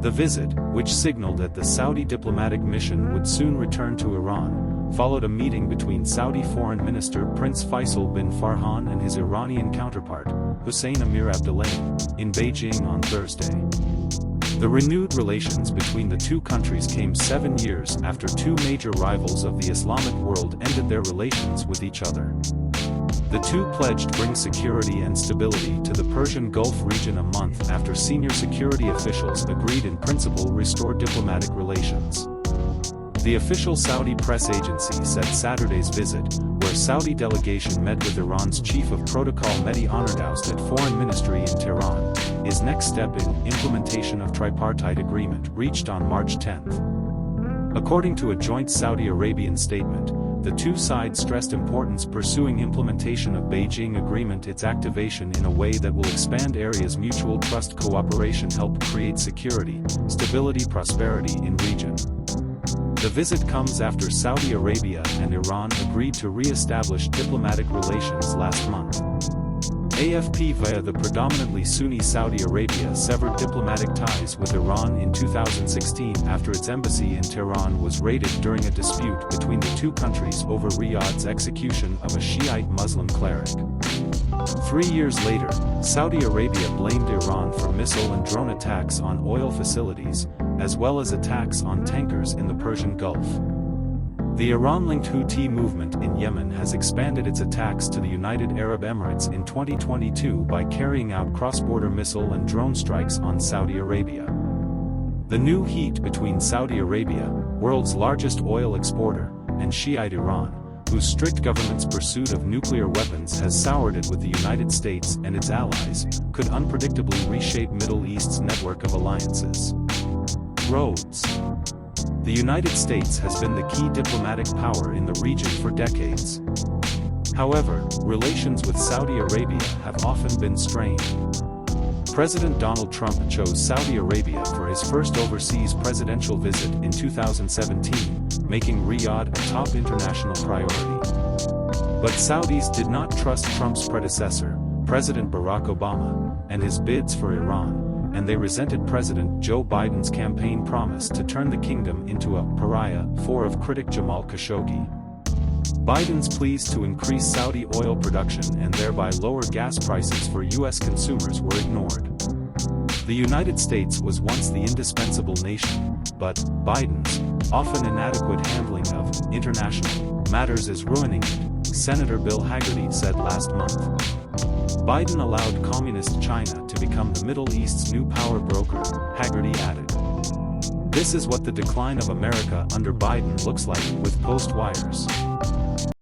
The visit, which signaled that the Saudi diplomatic mission would soon return to Iran, followed a meeting between Saudi Foreign Minister Prince Faisal bin Farhan and his Iranian counterpart, Hussein Amir-Abdollahian, in Beijing on Thursday. The renewed relations between the two countries came 7 years after two major rivals of the Islamic world ended their relations with each other. The two pledged to bring security and stability to the Persian Gulf region a month after senior security officials agreed in principle restore diplomatic relations. The official Saudi press agency said Saturday's visit, where Saudi delegation met with Iran's chief of protocol Mehdi Honardoust at Foreign Ministry in Tehran, is next step in implementation of tripartite agreement reached on March 10. According to a joint Saudi Arabian statement, the two sides stressed importance pursuing implementation of Beijing Agreement, its activation in a way that will expand areas mutual trust cooperation, help create security, stability, prosperity in region. The visit comes after Saudi Arabia and Iran agreed to re-establish diplomatic relations last month. AFP via the predominantly Sunni Saudi Arabia severed diplomatic ties with Iran in 2016 after its embassy in Tehran was raided during a dispute between the two countries over Riyadh's execution of a Shiite Muslim cleric. 3 years later, Saudi Arabia blamed Iran for missile and drone attacks on oil facilities, as well as attacks on tankers in the Persian Gulf. The Iran-linked Houthi movement in Yemen has expanded its attacks to the United Arab Emirates in 2022 by carrying out cross-border missile and drone strikes on Saudi Arabia. The new heat between Saudi Arabia, world's largest oil exporter, and Shiite Iran, whose strict government's pursuit of nuclear weapons has soured it with the United States and its allies, could unpredictably reshape Middle East's network of alliances. Roads. The United States has been the key diplomatic power in the region for decades. However, relations with Saudi Arabia have often been strained. President Donald Trump chose Saudi Arabia for his first overseas presidential visit in 2017, making Riyadh a top international priority. But Saudis did not trust Trump's predecessor, President Barack Obama, and his bids for Iran, and they resented President Joe Biden's campaign promise to turn the kingdom into a pariah of critic Jamal Khashoggi. Biden's pleas to increase Saudi oil production and thereby lower gas prices for U.S. consumers were ignored. The United States was once the indispensable nation, but Biden's often inadequate handling of international matters is ruining it, Senator Bill Hagerty said last month. Biden allowed communist China to become the Middle East's new power broker, Hagerty added. This is what the decline of America under Biden looks like with post wires.